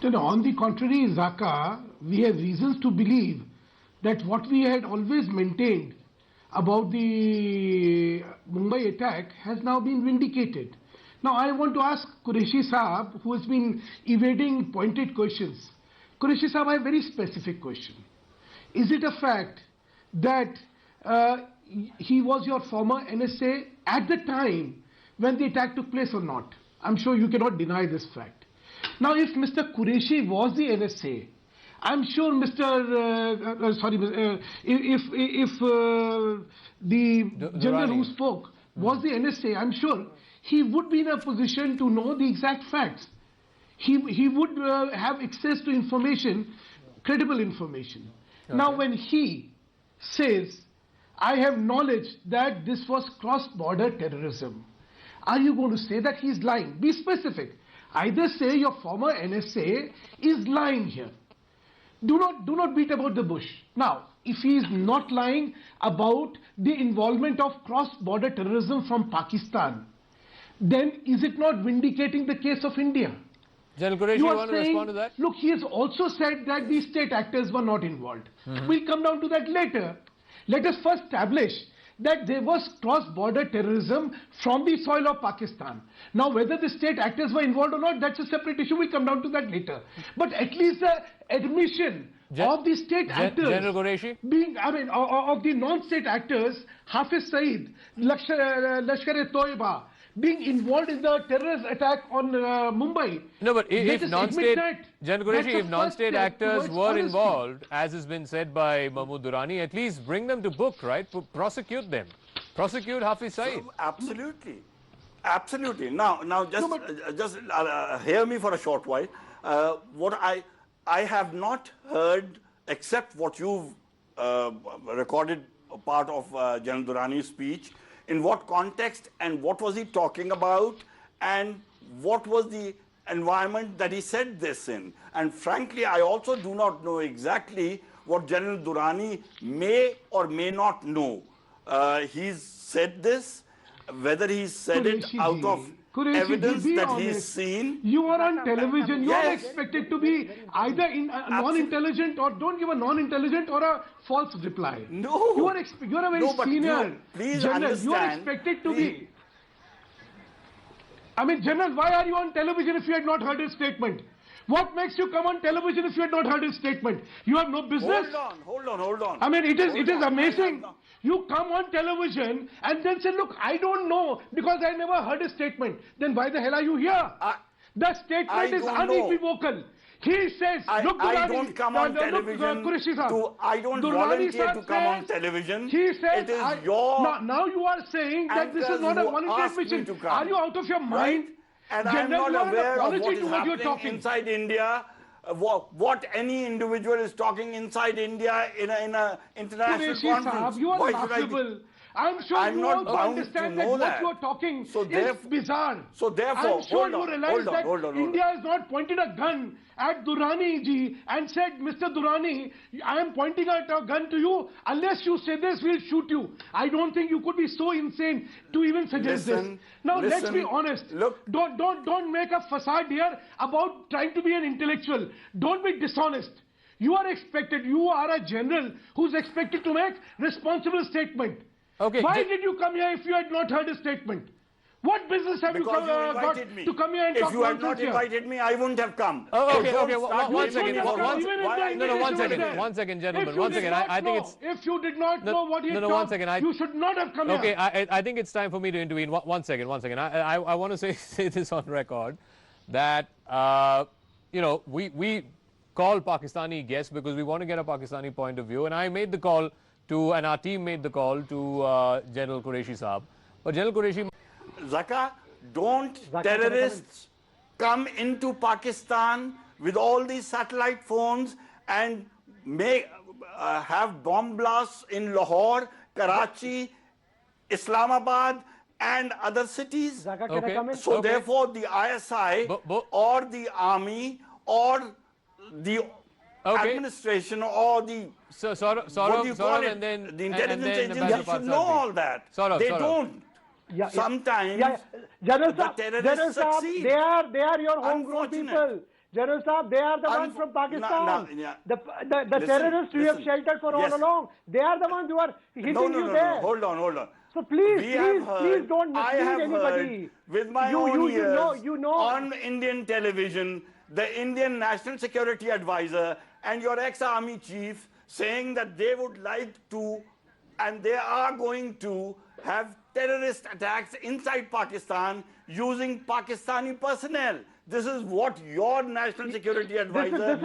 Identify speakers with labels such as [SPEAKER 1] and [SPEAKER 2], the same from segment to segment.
[SPEAKER 1] No, on the contrary, Zaka, we have reasons to believe that what we had always maintained about the Mumbai attack has now been vindicated. Now I want to ask Qureshi Saab, who has been evading pointed questions. Qureshi Saab, I have a very specific question. Is it a fact that he was your former NSA at the time when the attack took place or not? I'm sure you cannot deny this fact. Now, if Mr. Qureshi was the NSA, I'm sure if the general who spoke was the NSA, I'm sure he would be in a position to know the exact facts. He would have access to information, credible information. Okay. Now, when he says, I have knowledge that this was cross-border terrorism, are you going to say that he's lying? Be specific. Either say your former NSA is lying here. Do not beat about the bush. Now, if he is not lying about the involvement of cross-border terrorism from Pakistan, then is it not vindicating the case of India?
[SPEAKER 2] General Qureshi, you want to respond to that?
[SPEAKER 1] Look, he has also said that the state actors were not involved. We'll come down to that later. Let us first establish that there was cross-border terrorism from the soil of Pakistan. Now, whether the state actors were involved or not, that's a separate issue. We'll come down to that later. But at least the admission of the state actors,
[SPEAKER 2] General Qureshi,
[SPEAKER 1] of the non-state actors, Hafiz Saeed, Lashkar-e-Toiba, being involved in the terrorist attack on Mumbai.
[SPEAKER 2] No, but if non-state, General Qureshi, if non-state actors were involved, as has been said by Mahmood Durrani, at least bring them to book, right? Prosecute them. Prosecute Hafiz Saeed.
[SPEAKER 3] Absolutely. Absolutely. Now just hear me for a short while. What I have not heard, except what you've recorded part of General Durrani's speech, in what context and what was he talking about and what was the environment that he said this in. And frankly, I also do not know exactly what General Durrani may or may not know. He's said this, whether he's said it out of evidence that he's seen.
[SPEAKER 1] You are on television. You are expected to be either non-intelligent or don't give a non-intelligent or a false reply.
[SPEAKER 3] No.
[SPEAKER 1] You are a very senior general. You are expected to be. I mean, General, why are you on television if you had not heard his statement? What makes you come on television if you had not heard his statement? You have no business.
[SPEAKER 3] Hold on.
[SPEAKER 1] I mean, it is amazing. You come on television and then say, look, I don't know because I never heard his statement. Then why the hell are you here? The statement is unequivocal. He says, look,
[SPEAKER 3] I don't come on television. I don't volunteer to come on television.
[SPEAKER 1] He says,
[SPEAKER 3] it is your.
[SPEAKER 1] Now you are saying that this is not a voluntary admission. Are you out of your mind?
[SPEAKER 3] And I'm not aware of what is happening inside India. What any individual is talking inside India in an international conference.
[SPEAKER 1] You are laughable. I'm sure you all understand that what you are talking is bizarre.
[SPEAKER 3] So therefore,
[SPEAKER 1] I'm sure you realize that India has not pointed a gun at Durrani ji and said, Mr. Durrani, I am pointing out a gun to you. Unless you say this, we'll shoot you. I don't think you could be so insane to even suggest this. Now let's be honest.
[SPEAKER 3] Look,
[SPEAKER 1] don't make a facade here about trying to be an intellectual. Don't be dishonest. You are expected. You are a general who's expected to make responsible statement.
[SPEAKER 2] Okay.
[SPEAKER 1] Why did you come here if you had not heard a statement? What business have you got to come here and talk nonsense here?
[SPEAKER 3] If you had not invited me, I wouldn't have come.
[SPEAKER 2] Okay. One second, gentlemen. One second. I think it's.
[SPEAKER 1] If you did not know what he had talked, you should not have come here.
[SPEAKER 2] Okay, I think it's time for me to intervene. One second. I want to say this on record that we call Pakistani guests because we want to get a Pakistani point of view, and I made the call to, and our team made the call to General Qureshi Saab. But General Qureshi,
[SPEAKER 3] Zaka, don't terrorists come into Pakistan with all these satellite phones and have bomb blasts in Lahore, Karachi, Islamabad and other cities?
[SPEAKER 2] Okay.
[SPEAKER 3] So therefore the ISI or the army or the administration or the
[SPEAKER 2] and then
[SPEAKER 3] the intelligence agency should know all that. They don't. Sometimes
[SPEAKER 4] General
[SPEAKER 3] the terrorists succeed.
[SPEAKER 4] they are your homegrown people. General Saab, they are the ones from Pakistan. The terrorists we have sheltered for all along. They are the ones who are hitting you there.
[SPEAKER 3] No, hold on.
[SPEAKER 4] So please don't mislead anybody.
[SPEAKER 3] With my own ears, on Indian television, the Indian National Security Advisor and your ex-army chief saying that they would like to, and they are going to, have terrorist attacks inside Pakistan using Pakistani personnel. This is what your National Security Advisor
[SPEAKER 2] where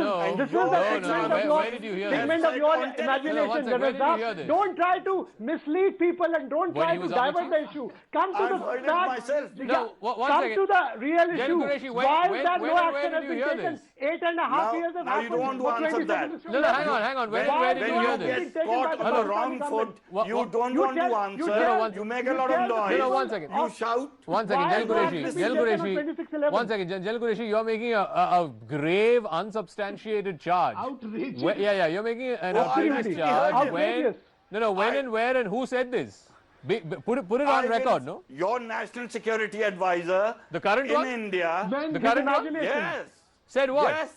[SPEAKER 2] did you hear this?
[SPEAKER 4] Figment of your imagination, General Saab. Don't try to mislead people and don't try to divert the issue. Come to the facts. Come to the real issue. Why is that no action has been taken? 8.5 years have happened.
[SPEAKER 3] Now you don't want to answer that.
[SPEAKER 2] No, hang on. Where did you hear this?
[SPEAKER 3] When you get caught on the wrong foot, you don't want to answer. You make a lot of noise.
[SPEAKER 2] No, 1 second.
[SPEAKER 3] You shout.
[SPEAKER 2] 1 second, Jal Qureshi. 1 second, Jal Qureshi, you're making a grave, unsubstantiated charge.
[SPEAKER 1] Outrageous.
[SPEAKER 2] You're making an outrageous charge. When and where and who said this? Put it on record, no?
[SPEAKER 3] Your National Security Advisor,
[SPEAKER 2] the current
[SPEAKER 3] in
[SPEAKER 2] one?
[SPEAKER 3] India.
[SPEAKER 2] The current one?
[SPEAKER 3] Yes.
[SPEAKER 2] Said what?
[SPEAKER 3] Yes.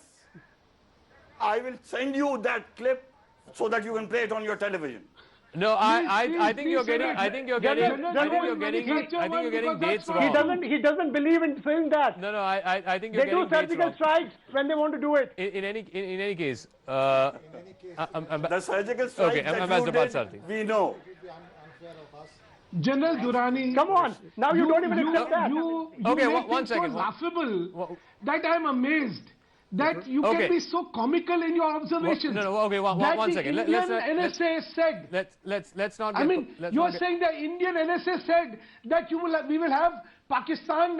[SPEAKER 3] I will send you that clip so that you can play it on your television.
[SPEAKER 2] No, I think you're getting dates wrong.
[SPEAKER 4] He doesn't believe in saying that.
[SPEAKER 2] No, I think you're
[SPEAKER 4] getting dates wrong. They do surgical strikes when they want to do it.
[SPEAKER 2] In any case,
[SPEAKER 3] the surgical strike that you did, we know.
[SPEAKER 1] General Durrani,
[SPEAKER 4] come on! Now you don't even accept that.
[SPEAKER 2] Okay,
[SPEAKER 1] make
[SPEAKER 2] 1 second.
[SPEAKER 1] So laughable that I'm amazed that you can be so comical in your observations.
[SPEAKER 2] Okay, one second.
[SPEAKER 1] The Indian NSA said.
[SPEAKER 2] Let's not.
[SPEAKER 1] I mean, you're saying the Indian NSA said that we will have Pakistan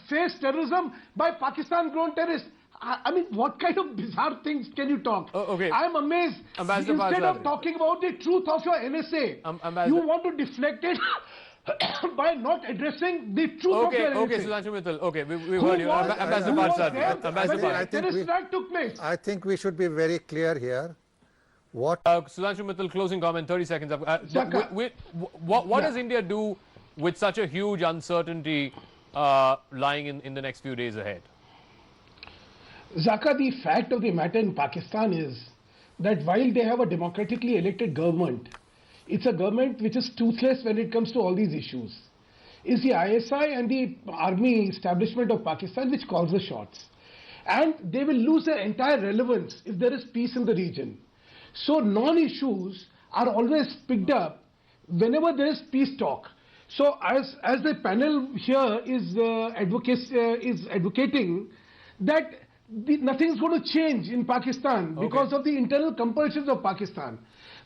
[SPEAKER 1] face terrorism by Pakistan-grown terrorists. I mean, what kind of bizarre things can you talk?
[SPEAKER 2] Okay.
[SPEAKER 1] I'm amazed. Instead of talking about the truth of your NSA, you want to deflect it by not addressing the truth of your NSA.
[SPEAKER 2] Okay, Sudhanshu Mittal. Okay, we've heard you. Ambassador Parsadhi.
[SPEAKER 5] I think we should be very clear here.
[SPEAKER 2] Sudhanshu Mittal, closing comment, 30 seconds. What does India do with such a huge uncertainty lying in the next few days ahead?
[SPEAKER 1] Zaka, the fact of the matter in Pakistan is that while they have a democratically elected government, it's a government which is toothless when it comes to all these issues. It's the ISI and the army establishment of Pakistan which calls the shots. And they will lose their entire relevance if there is peace in the region. So non-issues are always picked up whenever there is peace talk. So as the panel here is advocating that nothing is going to change in Pakistan because of the internal compulsions of Pakistan.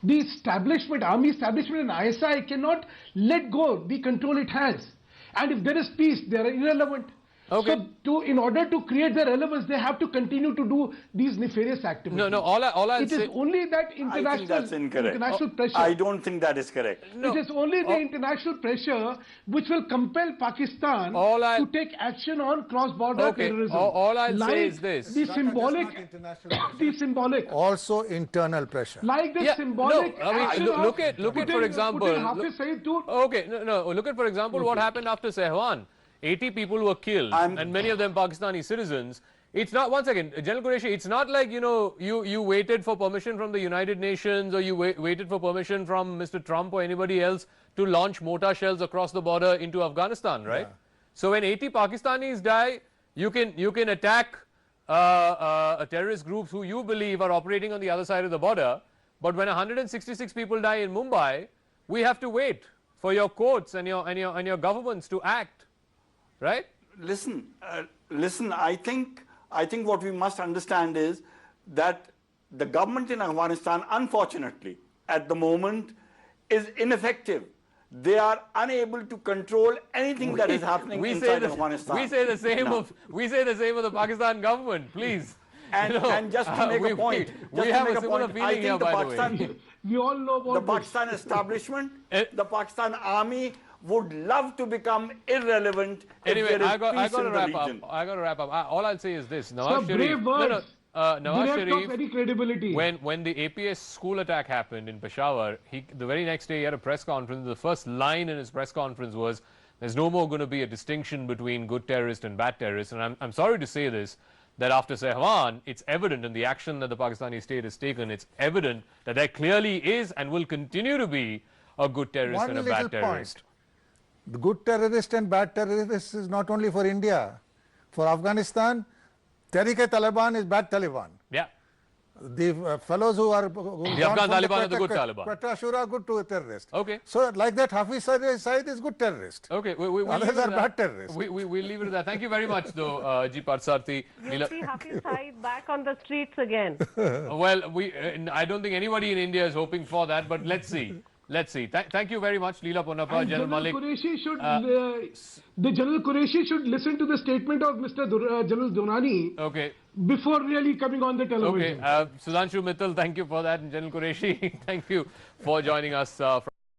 [SPEAKER 1] The establishment, army establishment and ISI cannot let go the control it has. And if there is peace, they are irrelevant. So in order to create their relevance, they have to continue to do these nefarious activities.
[SPEAKER 2] No, all I'll say...
[SPEAKER 1] It is only that international pressure.
[SPEAKER 3] I don't think that is correct.
[SPEAKER 1] It is only the international pressure which will compel Pakistan to take action on cross-border terrorism.
[SPEAKER 2] All I'll say is this.
[SPEAKER 1] The symbolic.
[SPEAKER 5] Also internal pressure.
[SPEAKER 1] Like the symbolic action
[SPEAKER 2] look at for example... Look at for example what happened after Sehwan. 80 people were killed, and many of them Pakistani citizens. It's not, one second, General Qureshi, it's not like, you waited for permission from the United Nations or you waited for permission from Mr. Trump or anybody else to launch mortar shells across the border into Afghanistan, right? Yeah. So when 80 Pakistanis die, you can attack terrorist groups who you believe are operating on the other side of the border. But when 166 people die in Mumbai, we have to wait for your courts and your governments to act. Right?
[SPEAKER 3] Listen. I think what we must understand is that the government in Afghanistan, unfortunately, at the moment, is ineffective. They are unable to control anything that is happening inside Afghanistan.
[SPEAKER 2] We say the same of the Pakistan government, please.
[SPEAKER 3] And just to make a point,
[SPEAKER 2] we have a similar feeling here, by the way.
[SPEAKER 1] We all know about
[SPEAKER 3] the Pakistan establishment, the Pakistan army would love to become irrelevant.
[SPEAKER 2] Anyway, I got to wrap up. All I'll say is this: Nawaz Sharif. Nawaz Sharif.
[SPEAKER 1] Any credibility.
[SPEAKER 2] When the APS school attack happened in Peshawar, the very next day he had a press conference. The first line in his press conference was, "There's no more going to be a distinction between good terrorists and bad terrorists." And I'm sorry to say this, that after Sehwan, it's evident in the action that the Pakistani state has taken, it's evident that there clearly is and will continue to be a good terrorist and a bad terrorist.
[SPEAKER 5] Point. The good terrorist and bad terrorist is not only for India. For Afghanistan, Tehrik-e-Taliban is bad Taliban.
[SPEAKER 2] Yeah.
[SPEAKER 5] The fellows who are...
[SPEAKER 2] The Afghan Taliban are the good Taliban.
[SPEAKER 5] Qureshi are good to terrorists.
[SPEAKER 2] Okay.
[SPEAKER 5] So like that, Hafiz Saeed is good terrorist.
[SPEAKER 2] Okay.
[SPEAKER 5] Others are bad terrorists.
[SPEAKER 2] We'll leave it at that. Thank you very much, though, G. Parsarthi.
[SPEAKER 4] You'll see Hafiz Saeed back on the streets again.
[SPEAKER 2] Well, I don't think anybody in India is hoping for that, but let's see. Let's see. Thank you very much, Leela Ponnappa, General Malik.
[SPEAKER 1] The General Qureshi should listen to the statement of Mr. General Donani before really coming on the television.
[SPEAKER 2] Okay. Sudhanshu, Mittal, thank you for that. And General Qureshi, thank you for joining us.